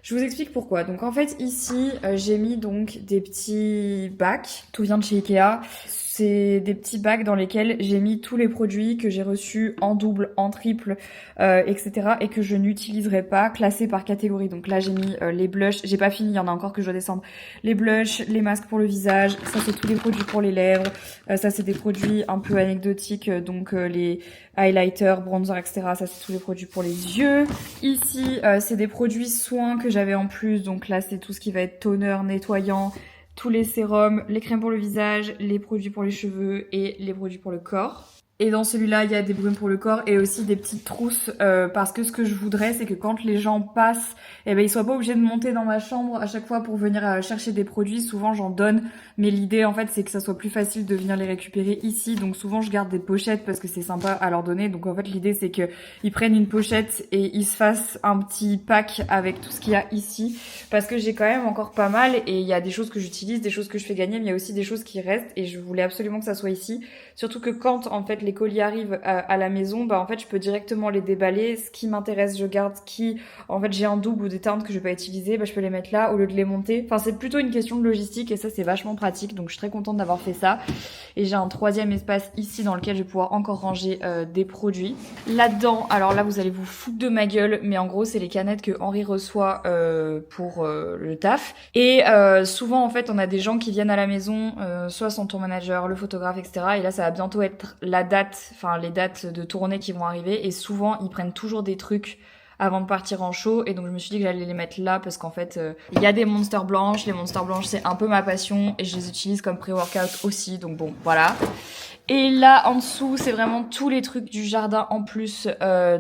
Je vous explique pourquoi. Donc en fait ici j'ai mis donc des petits bacs, tout vient de chez Ikea. C'est des petits bacs dans lesquels j'ai mis tous les produits que j'ai reçus en double, en triple, etc. et que je n'utiliserai pas, classés par catégorie. Donc là j'ai mis les blushs, j'ai pas fini, il y en a encore que je dois descendre. Les blushs, les masques pour le visage, ça c'est tous les produits pour les lèvres, ça c'est des produits un peu anecdotiques, donc les highlighters, bronzer, etc. Ça c'est tous les produits pour les yeux. Ici c'est des produits soins que j'avais en plus, donc là c'est tout ce qui va être toner, nettoyant, tous les sérums, les crèmes pour le visage, les produits pour les cheveux et les produits pour le corps. Et dans celui-là, il y a des brumes pour le corps et aussi des petites trousses parce que ce que je voudrais, c'est que quand les gens passent, ils soient pas obligés de monter dans ma chambre à chaque fois pour venir chercher des produits. Souvent, j'en donne, mais l'idée, en fait, c'est que ça soit plus facile de venir les récupérer ici. Donc souvent, je garde des pochettes parce que c'est sympa à leur donner. Donc en fait, l'idée, c'est que ils prennent une pochette et ils se fassent un petit pack avec tout ce qu'il y a ici. Parce que j'ai quand même encore pas mal et il y a des choses que j'utilise, des choses que je fais gagner, mais il y a aussi des choses qui restent et je voulais absolument que ça soit ici. Surtout que quand, en fait, les colis arrivent à la maison, en fait, je peux directement les déballer. Ce qui m'intéresse, je garde. Ce qui, en fait, j'ai un double ou des teintes que je vais pas utiliser, je peux les mettre là au lieu de les monter. Enfin, c'est plutôt une question de logistique et ça, c'est vachement pratique. Donc, je suis très contente d'avoir fait ça. Et j'ai un troisième espace ici dans lequel je vais pouvoir encore ranger des produits. Là-dedans, alors là, vous allez vous foutre de ma gueule, mais en gros, c'est les canettes que Henri reçoit pour le taf. Et souvent, en fait, on a des gens qui viennent à la maison, soit son tour manager, le photographe, etc. Et là, ça va bientôt être la date, enfin les dates de tournée qui vont arriver. Et souvent, ils prennent toujours des trucs avant de partir en show. Et donc, je me suis dit que j'allais les mettre là parce qu'en fait, il y a des monsters blanches. Les monsters blanches, c'est un peu ma passion et je les utilise comme pré-workout aussi. Donc bon, voilà. Et là, en dessous, c'est vraiment tous les trucs du jardin en plus.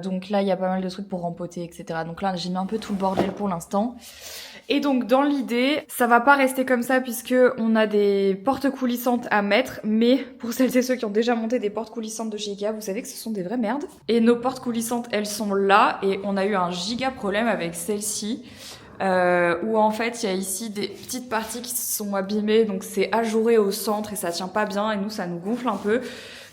Donc là, il y a pas mal de trucs pour rempoter, etc. Donc là, j'ai mis un peu tout le bordel pour l'instant. Et donc dans l'idée, ça va pas rester comme ça puisque on a des portes coulissantes à mettre, mais pour celles et ceux qui ont déjà monté des portes coulissantes de chez Ikea, vous savez que ce sont des vraies merdes. Et nos portes coulissantes, elles sont là et on a eu un giga problème avec celle-ci. Où en fait il y a ici des petites parties qui se sont abîmées, donc c'est ajouré au centre et ça tient pas bien et nous ça nous gonfle un peu.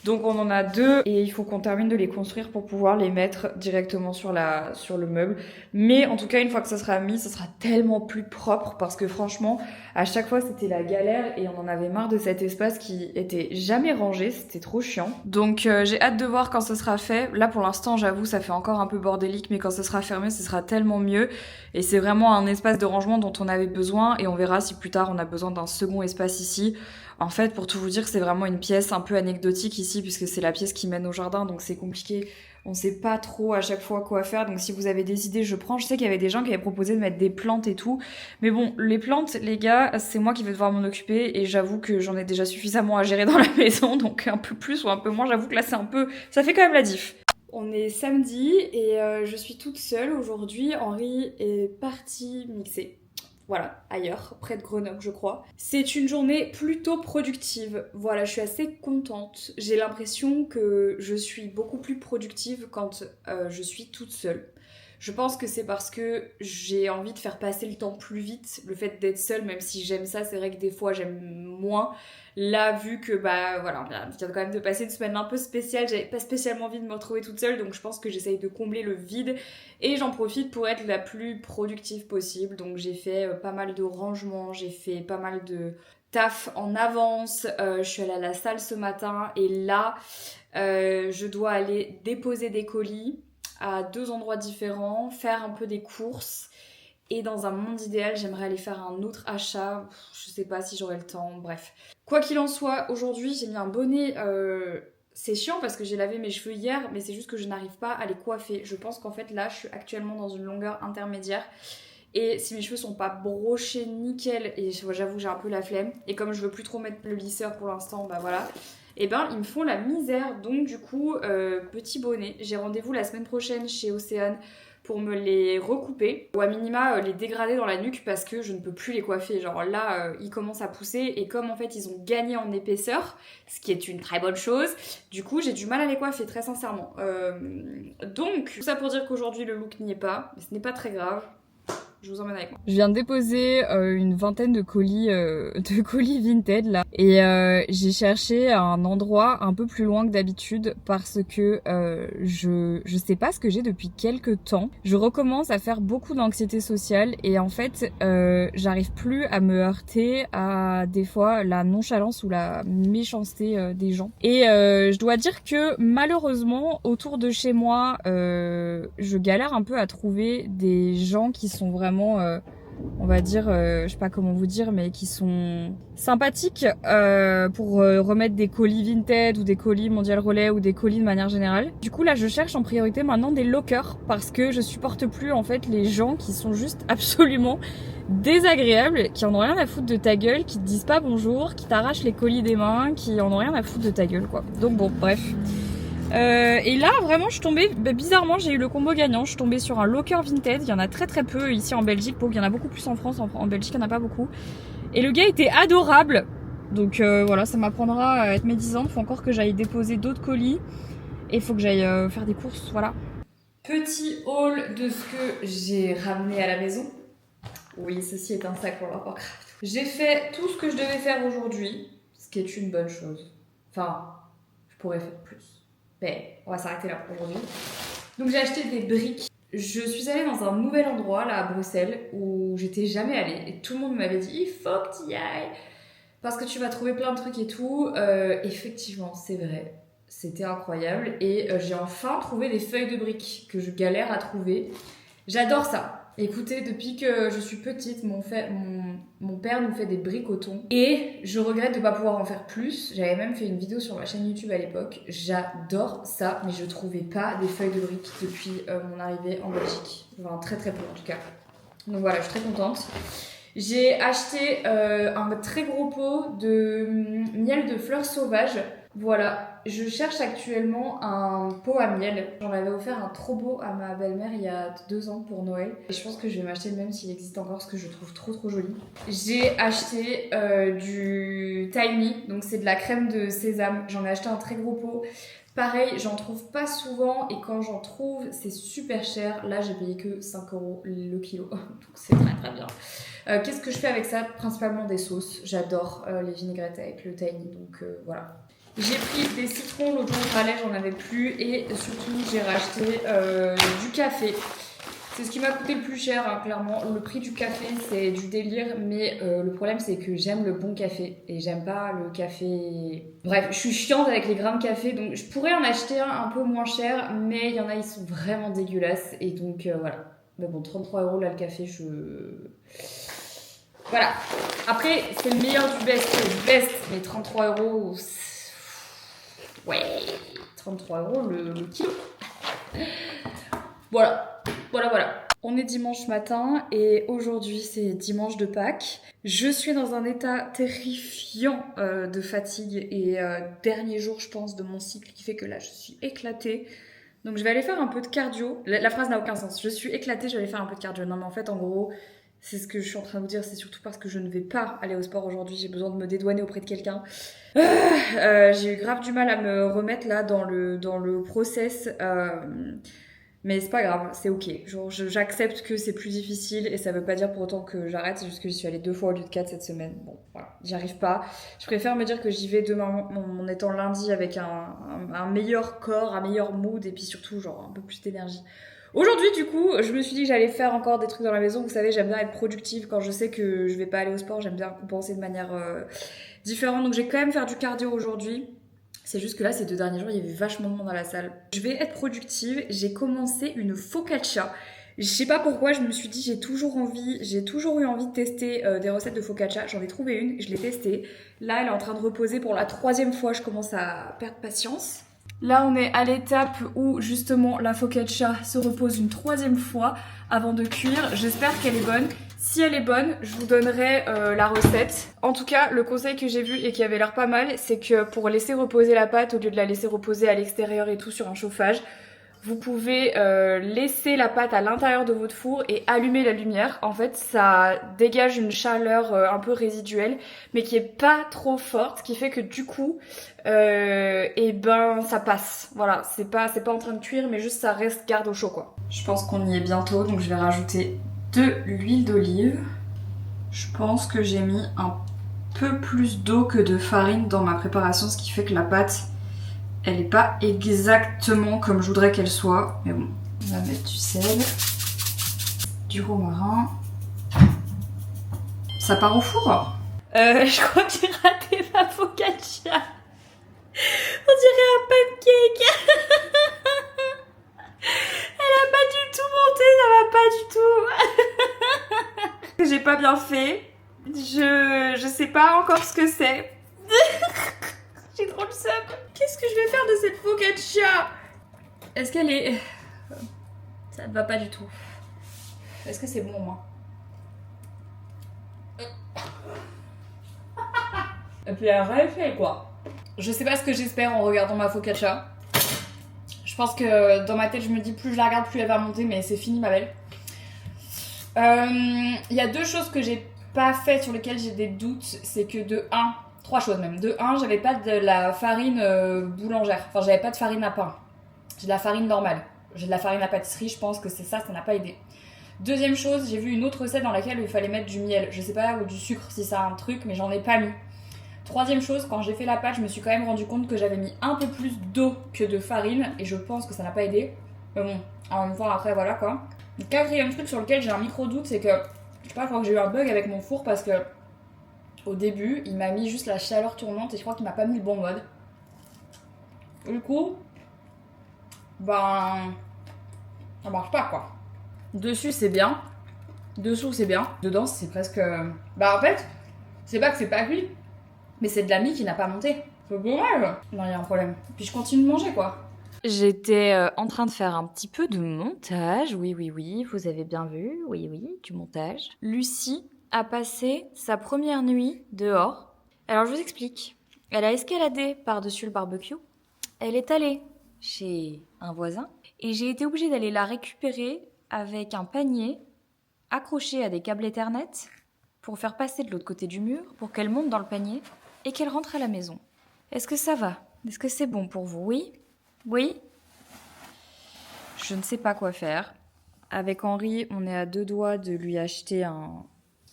Donc on en a deux et il faut qu'on termine de les construire pour pouvoir les mettre directement sur le meuble. Mais en tout cas, une fois que ça sera mis, ça sera tellement plus propre parce que franchement, à chaque fois c'était la galère et on en avait marre de cet espace qui était jamais rangé, c'était trop chiant. Donc j'ai hâte de voir quand ce sera fait. Là pour l'instant, j'avoue, ça fait encore un peu bordélique, mais quand ce sera fermé, ce sera tellement mieux. Et c'est vraiment un espace de rangement dont on avait besoin et on verra si plus tard on a besoin d'un second espace ici. En fait, pour tout vous dire, c'est vraiment une pièce un peu anecdotique ici puisque c'est la pièce qui mène au jardin, donc c'est compliqué. On sait pas trop à chaque fois quoi faire, donc si vous avez des idées, je prends. Je sais qu'il y avait des gens qui avaient proposé de mettre des plantes et tout, mais bon, les plantes, les gars, c'est moi qui vais devoir m'en occuper et j'avoue que j'en ai déjà suffisamment à gérer dans la maison, donc un peu plus ou un peu moins, j'avoue que là c'est un peu... ça fait quand même la diff. On est samedi et je suis toute seule aujourd'hui. Henri est parti mixer. Voilà, ailleurs, près de Grenoble, je crois. C'est une journée plutôt productive. Voilà, je suis assez contente. J'ai l'impression que je suis beaucoup plus productive quand je suis toute seule. Je pense que c'est parce que j'ai envie de faire passer le temps plus vite. Le fait d'être seule, même si j'aime ça, c'est vrai que des fois j'aime moins. Là, vu que voilà, je viens quand même de passer une semaine un peu spéciale, j'avais pas spécialement envie de me retrouver toute seule, donc je pense que j'essaye de combler le vide et j'en profite pour être la plus productive possible. Donc j'ai fait pas mal de rangements, j'ai fait pas mal de taf en avance, je suis allée à la salle ce matin et là, je dois aller déposer des colis à 2 endroits différents, faire un peu des courses. Et dans un monde idéal, j'aimerais aller faire un autre achat. Je sais pas si j'aurai le temps, bref. Quoi qu'il en soit, aujourd'hui, j'ai mis un bonnet c'est chiant parce que j'ai lavé mes cheveux hier, mais c'est juste que je n'arrive pas à les coiffer. Je pense qu'en fait là, je suis actuellement dans une longueur intermédiaire. Et si mes cheveux sont pas brochés nickel, et j'avoue j'ai un peu la flemme, et comme je veux plus trop mettre le lisseur pour l'instant, bah voilà, et ben ils me font la misère. Donc du coup, petit bonnet, j'ai rendez-vous la semaine prochaine chez Océane pour me les recouper, ou à minima les dégrader dans la nuque parce que je ne peux plus les coiffer. Genre là, ils commencent à pousser, et comme en fait ils ont gagné en épaisseur, ce qui est une très bonne chose, du coup j'ai du mal à les coiffer, très sincèrement. Donc, tout ça pour dire qu'aujourd'hui le look n'y est pas, mais ce n'est pas très grave. Je vous emmène avec moi. Je viens de déposer une vingtaine de colis Vinted là. Et j'ai cherché un endroit un peu plus loin que d'habitude parce que je sais pas ce que j'ai depuis quelques temps. Je recommence à faire beaucoup d'anxiété sociale et en fait j'arrive plus à me heurter à des fois la nonchalance ou la méchanceté des gens. Et je dois dire que malheureusement autour de chez moi je galère un peu à trouver des gens qui sont vraiment on va dire, je sais pas comment vous dire, mais qui sont sympathiques pour remettre des colis Vinted ou des colis Mondial Relais ou des colis de manière générale. Du coup là je cherche en priorité maintenant des lockers parce que je supporte plus en fait les gens qui sont juste absolument désagréables, qui en ont rien à foutre de ta gueule, qui te disent pas bonjour, qui t'arrachent les colis des mains, qui en ont rien à foutre de ta gueule quoi. Donc bon bref. Et là vraiment je suis tombée, bizarrement j'ai eu le combo gagnant, je suis tombée sur un locker Vinted, il y en a très très peu ici en Belgique, il y en a beaucoup plus en France, en Belgique il n'y en a pas beaucoup. Et le gars était adorable, donc voilà ça m'apprendra à être médisante, faut encore que j'aille déposer d'autres colis et il faut que j'aille faire des courses, voilà. Petit haul de ce que j'ai ramené à la maison. Oui, ceci est un sac pour Warcraft. J'ai fait tout ce que je devais faire aujourd'hui, ce qui est une bonne chose. Enfin, je pourrais faire plus. Mais on va s'arrêter là pour aujourd'hui. Donc j'ai acheté des briques. Je suis allée dans un nouvel endroit là à Bruxelles où j'étais jamais allée et tout le monde m'avait dit il faut que tu y ailles parce que tu vas trouver plein de trucs et tout. Effectivement c'est vrai, c'était incroyable et j'ai enfin trouvé des feuilles de briques que je galère à trouver. J'adore ça. Écoutez, depuis que je suis petite, mon père nous fait des briques au thon. Et je regrette de ne pas pouvoir en faire plus. J'avais même fait une vidéo sur ma chaîne YouTube à l'époque. J'adore ça, mais je trouvais pas des feuilles de briques depuis mon arrivée en Belgique. Enfin, très très peu en tout cas. Donc voilà, je suis très contente. J'ai acheté un très gros pot de miel de fleurs sauvages. Voilà, je cherche actuellement un pot à miel. J'en avais offert un trop beau à ma belle-mère il y a 2 ans pour Noël. Et je pense que je vais m'acheter le même s'il existe encore parce que je le trouve trop trop joli. J'ai acheté du Tiny, donc c'est de la crème de sésame. J'en ai acheté un très gros pot. Pareil, j'en trouve pas souvent et quand j'en trouve, c'est super cher. Là, j'ai payé que 5 € le kilo, donc c'est très très bien. Qu'est-ce que je fais avec ça? Principalement des sauces. J'adore les vinaigrettes avec le Tiny, donc voilà. J'ai pris des citrons, l'autre jour parlait, j'en avais plus et surtout j'ai racheté du café. C'est ce qui m'a coûté le plus cher, hein, clairement. Le prix du café, c'est du délire, mais le problème, c'est que j'aime le bon café et j'aime pas le café... Bref, je suis chiante avec les grammes de café, donc je pourrais en acheter un peu moins cher, mais il y en a, ils sont vraiment dégueulasses et donc voilà. Mais bon, 33 € là, le café, Voilà. Après, c'est le meilleur du best, mais 33 €... Ouais, 33 € le kilo. Voilà. On est dimanche matin et aujourd'hui c'est dimanche de Pâques. Je suis dans un état terrifiant de fatigue et dernier jour je pense de mon cycle qui fait que là je suis éclatée. Donc je vais aller faire un peu de cardio. La phrase n'a aucun sens. Je suis éclatée, je vais aller faire un peu de cardio. Non mais en fait en gros... C'est ce que je suis en train de vous dire, c'est surtout parce que je ne vais pas aller au sport aujourd'hui, j'ai besoin de me dédouaner auprès de quelqu'un. J'ai eu grave du mal à me remettre là dans le process, mais c'est pas grave, c'est ok. Genre, j'accepte que c'est plus difficile et ça veut pas dire pour autant que j'arrête, c'est juste que j'y suis allée 2 fois au lieu de 4 cette semaine. Bon, voilà, j'y arrive pas. Je préfère me dire que j'y vais demain en étant lundi avec un meilleur corps, un meilleur mood et puis surtout genre un peu plus d'énergie. Aujourd'hui, du coup, je me suis dit que j'allais faire encore des trucs dans la maison. Vous savez, j'aime bien être productive. Quand je sais que je vais pas aller au sport, j'aime bien compenser de manière différente. Donc, je vais quand même faire du cardio aujourd'hui. C'est juste que là, ces 2 derniers jours, il y avait vachement de monde dans la salle. Je vais être productive. J'ai commencé une focaccia. Je sais pas pourquoi, je me suis dit j'ai toujours eu envie de tester des recettes de focaccia. J'en ai trouvé une, je l'ai testée. Là, elle est en train de reposer pour la 3e fois. Je commence à perdre patience. Là, on est à l'étape où justement la focaccia se repose une 3e fois avant de cuire. J'espère qu'elle est bonne. Si elle est bonne, je vous donnerai la recette. En tout cas, le conseil que j'ai vu et qui avait l'air pas mal, c'est que pour laisser reposer la pâte, au lieu de la laisser reposer à l'extérieur et tout sur un chauffage, vous pouvez laisser la pâte à l'intérieur de votre four et allumer la lumière. En fait, ça dégage une chaleur un peu résiduelle, mais qui est pas trop forte, ce qui fait que du coup, et ben ça passe. Voilà, c'est pas en train de cuire, mais juste ça reste garde au chaud quoi. Je pense qu'on y est bientôt, donc je vais rajouter de l'huile d'olive. Je pense que j'ai mis un peu plus d'eau que de farine dans ma préparation, ce qui fait que la pâte elle est pas exactement comme je voudrais qu'elle soit. Mais bon, on va mettre du sel, du romarin. Ça part au four. Je crois que j'ai raté ma focaccia. On dirait un pancake. Elle a pas du tout monté, ça va pas du tout. J'ai pas bien fait. Je sais pas encore ce que c'est. J'ai trop le seum. Qu'est-ce que je vais faire de cette focaccia? Est-ce qu'elle est... Ça ne va pas du tout. Est-ce que c'est bon au moins? Et puis elle a fait quoi. Je sais pas ce que j'espère en regardant ma focaccia. Je pense que dans ma tête je me dis plus je la regarde plus elle va monter, mais c'est fini ma belle. Il y a 2 choses que j'ai pas fait sur lesquelles j'ai des doutes. C'est que de 1... 3 choses même. De 1, j'avais pas de la farine boulangère. Enfin, j'avais pas de farine à pain. J'ai de la farine normale. J'ai de la farine à pâtisserie, je pense que c'est ça n'a pas aidé. 2e chose, j'ai vu une autre recette dans laquelle il fallait mettre du miel. Je sais pas, ou du sucre si ça a un truc, mais j'en ai pas mis. 3e chose, quand j'ai fait la pâte, je me suis quand même rendu compte que j'avais mis un peu plus d'eau que de farine, et je pense que ça n'a pas aidé. Mais bon, en même temps, après, voilà quoi. Le 4e truc sur lequel j'ai un micro doute, c'est que, je sais pas, je crois que j'ai eu un bug avec mon four parce que au début, il m'a mis juste la chaleur tournante et je crois qu'il m'a pas mis le bon mode. Du coup, ben, ça marche pas quoi. Dessus c'est bien, dessous c'est bien, dedans c'est presque... Bah en fait, c'est pas que c'est pas cuit, mais c'est de la mie qui n'a pas monté. C'est dommage. Non, il y a un problème. Puis je continue de manger quoi. J'étais en train de faire un petit peu de montage, oui, vous avez bien vu, oui, du montage. Lucie a passé sa première nuit dehors. Alors je vous explique. Elle a escaladé par-dessus le barbecue. Elle est allée chez un voisin et j'ai été obligée d'aller la récupérer avec un panier accroché à des câbles Ethernet pour faire passer de l'autre côté du mur pour qu'elle monte dans le panier et qu'elle rentre à la maison. Est-ce que ça va? Est-ce que c'est bon pour vous? Oui? Oui? Je ne sais pas quoi faire. Avec Henri, on est à 2 doigts de lui acheter un...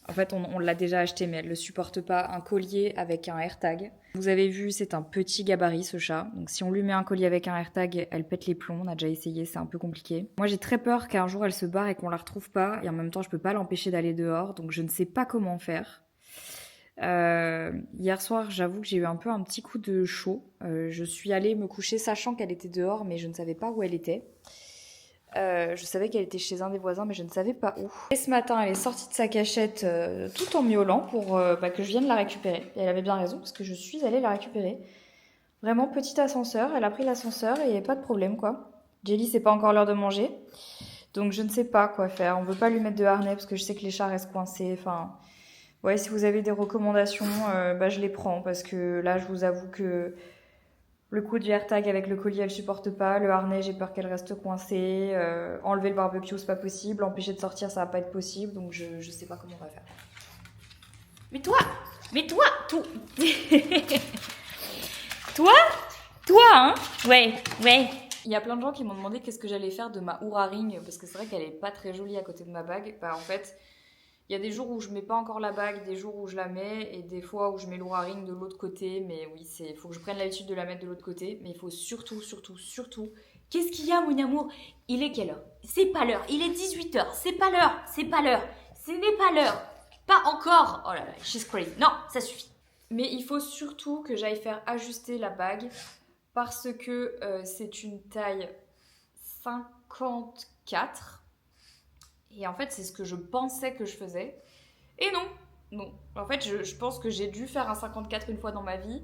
En fait, on l'a déjà acheté, mais elle ne le supporte pas, un collier avec un AirTag. Vous avez vu, c'est un petit gabarit, ce chat. Donc si on lui met un collier avec un AirTag, elle pète les plombs. On a déjà essayé, c'est un peu compliqué. Moi, j'ai très peur qu'un jour, elle se barre et qu'on la retrouve pas. Et en même temps, je peux pas l'empêcher d'aller dehors. Donc je ne sais pas comment faire. Hier soir, j'avoue que j'ai eu un petit coup de chaud. Je suis allée me coucher sachant qu'elle était dehors, mais je ne savais pas où elle était. Je savais qu'elle était chez un des voisins, mais je ne savais pas où. Et ce matin, elle est sortie de sa cachette tout en miaulant pour que je vienne la récupérer. Et elle avait bien raison, parce que je suis allée la récupérer. Vraiment, petit ascenseur, elle a pris l'ascenseur et il n'y avait pas de problème, quoi. Jelly, c'est pas encore l'heure de manger. Donc je ne sais pas quoi faire. On veut pas lui mettre de harnais, parce que je sais que les chats restent coincés. Enfin, ouais, si vous avez des recommandations, je les prends, parce que là, je vous avoue que... Le coup du AirTag avec le collier, elle supporte pas. Le harnais, j'ai peur qu'elle reste coincée. Enlever le barbecue, c'est pas possible. L'empêcher de sortir, ça va pas être possible. Donc je sais pas comment on va faire. Mais toi, tout. Toi, hein? Ouais. Il y a plein de gens qui m'ont demandé qu'est-ce que j'allais faire de ma Oura Ring, parce que c'est vrai qu'elle est pas très jolie à côté de ma bague. Bah en fait, il y a des jours où je mets pas encore la bague, des jours où je la mets, et des fois où je mets l'Oura Ring de l'autre côté. Mais oui, il faut que je prenne l'habitude de la mettre de l'autre côté. Mais il faut surtout... Qu'est-ce qu'il y a, mon amour? Il est quelle heure? C'est pas l'heure. Il est 18h. C'est pas l'heure. Ce n'est pas l'heure. Pas encore. Oh là là, she's crazy. Non, ça suffit. Mais il faut surtout que j'aille faire ajuster la bague, parce que c'est une taille 54. Et en fait, c'est ce que je pensais que je faisais. Et non. En fait, je pense que j'ai dû faire un 54 une fois dans ma vie.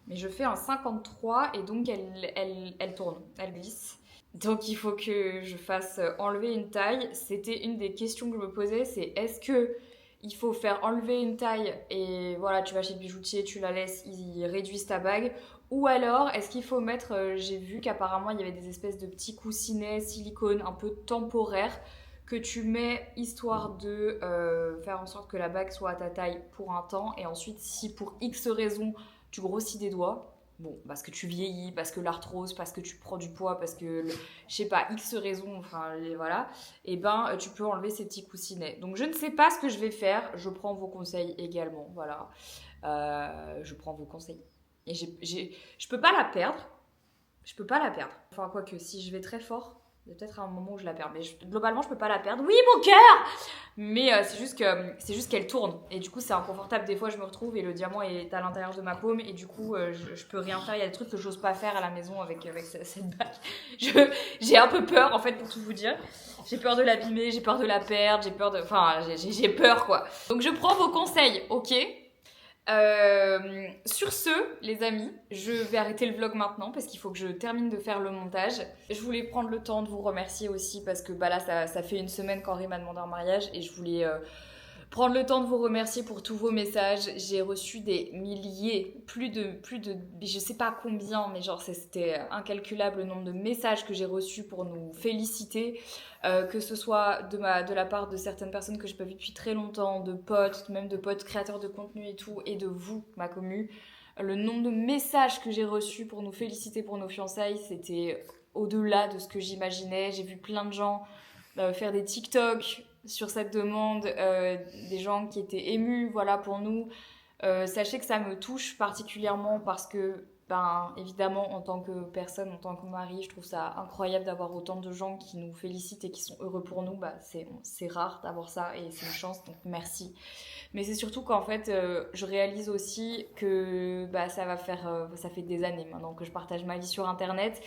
Mais je fais un 53 et donc elle tourne, elle glisse. Donc il faut que je fasse enlever une taille. C'était une des questions que je me posais, c'est est-ce que il faut faire enlever une taille et voilà, tu vas chez le bijoutier, tu la laisses, ils réduisent ta bague. Ou alors, est-ce qu'il faut mettre, j'ai vu qu'apparemment il y avait des espèces de petits coussinets silicone un peu temporaires que tu mets histoire de faire en sorte que la bague soit à ta taille pour un temps. Et ensuite, si pour X raison, tu grossis des doigts, bon, parce que tu vieillis, parce que l'arthrose, parce que tu prends du poids, parce que, je sais pas, X raison, enfin, voilà, et ben, tu peux enlever ces petits coussinets. Donc, je ne sais pas ce que je vais faire, je prends vos conseils également, voilà. Je prends vos conseils. Et je peux pas la perdre, Enfin, quoique, si je vais très fort, il y a peut-être un moment où je la perds, mais globalement, je peux pas la perdre. Oui, mon cœur! Mais c'est juste qu'elle tourne. Et du coup, c'est inconfortable. Des fois, je me retrouve et le diamant est à l'intérieur de ma paume. Et du coup, je peux rien faire. Il y a des trucs que j'ose pas faire à la maison avec cette bague. J'ai un peu peur, en fait, pour tout vous dire. J'ai peur de l'abîmer, j'ai peur de la perdre, Enfin, j'ai peur, quoi. Donc, je prends vos conseils, ok? Sur ce, les amis, je vais arrêter le vlog maintenant parce qu'il faut que je termine de faire le montage. Je voulais prendre le temps de vous remercier aussi parce que bah là ça fait une semaine qu'Henri m'a demandé en mariage et je voulais prendre le temps de vous remercier pour tous vos messages. J'ai reçu des milliers, plus de je sais pas combien, mais genre c'était incalculable le nombre de messages que j'ai reçus pour nous féliciter. Que ce soit de la part de certaines personnes que je n'ai pas vues depuis très longtemps, de potes, même de potes créateurs de contenu et tout, et de vous, ma commu. Le nombre de messages que j'ai reçus pour nous féliciter pour nos fiançailles, c'était au-delà de ce que j'imaginais. J'ai vu plein de gens faire des TikTok sur cette demande, des gens qui étaient émus, voilà, pour nous. Sachez que ça me touche particulièrement parce que évidemment, en tant que personne, en tant que mari, je trouve ça incroyable d'avoir autant de gens qui nous félicitent et qui sont heureux pour nous. C'est rare d'avoir ça et c'est une chance, donc merci. Mais c'est surtout qu'en fait, je réalise aussi que ça fait des années maintenant que je partage ma vie sur Internet.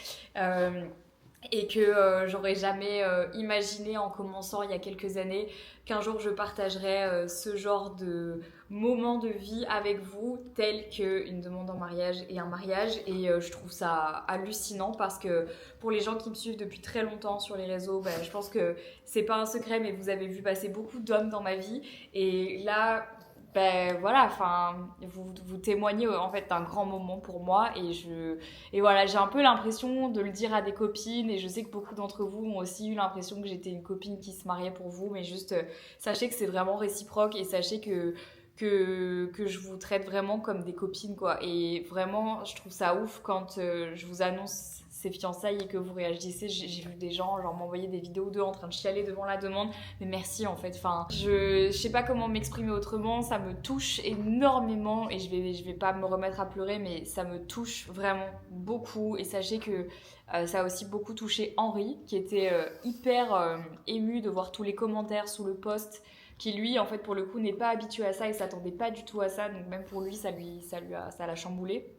Et que j'aurais jamais imaginé en commençant il y a quelques années qu'un jour je partagerais ce genre de moment de vie avec vous tel qu'une demande en mariage et un mariage et je trouve ça hallucinant parce que pour les gens qui me suivent depuis très longtemps sur les réseaux, je pense que c'est pas un secret mais vous avez vu passer beaucoup d'hommes dans ma vie et là voilà, enfin, vous témoignez en fait d'un grand moment pour moi et voilà, j'ai un peu l'impression de le dire à des copines et je sais que beaucoup d'entre vous ont aussi eu l'impression que j'étais une copine qui se mariait pour vous, mais juste sachez que c'est vraiment réciproque et sachez que je vous traite vraiment comme des copines quoi et vraiment je trouve ça ouf quand je vous annonce ces fiançailles et que vous réagissez. J'ai vu des gens genre m'envoyer des vidéos d'eux en train de chialer devant la demande, mais merci en fait, enfin je sais pas comment m'exprimer autrement, ça me touche énormément et je vais pas me remettre à pleurer mais ça me touche vraiment beaucoup et sachez que ça a aussi beaucoup touché Henri qui était hyper ému de voir tous les commentaires sous le post qui lui en fait pour le coup n'est pas habitué à ça et s'attendait pas du tout à ça donc même pour lui ça l'a chamboulé.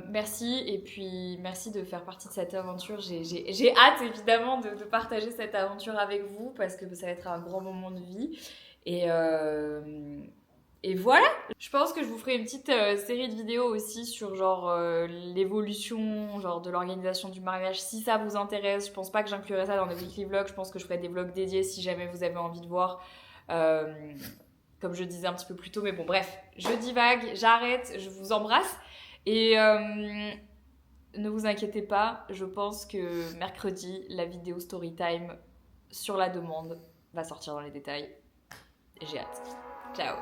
Merci et puis merci de faire partie de cette aventure. J'ai hâte évidemment de partager cette aventure avec vous parce que ça va être un grand moment de vie et voilà. Je pense que je vous ferai une petite série de vidéos aussi sur genre l'évolution genre de l'organisation du mariage si ça vous intéresse. Je pense pas que j'inclurai ça dans des weekly vlogs, je pense que je ferai des vlogs dédiés si jamais vous avez envie de voir. Comme je disais un petit peu plus tôt, mais bon bref, je divague, j'arrête, je vous embrasse et ne vous inquiétez pas, je pense que mercredi, la vidéo Storytime sur la demande va sortir dans les détails. J'ai hâte. Ciao.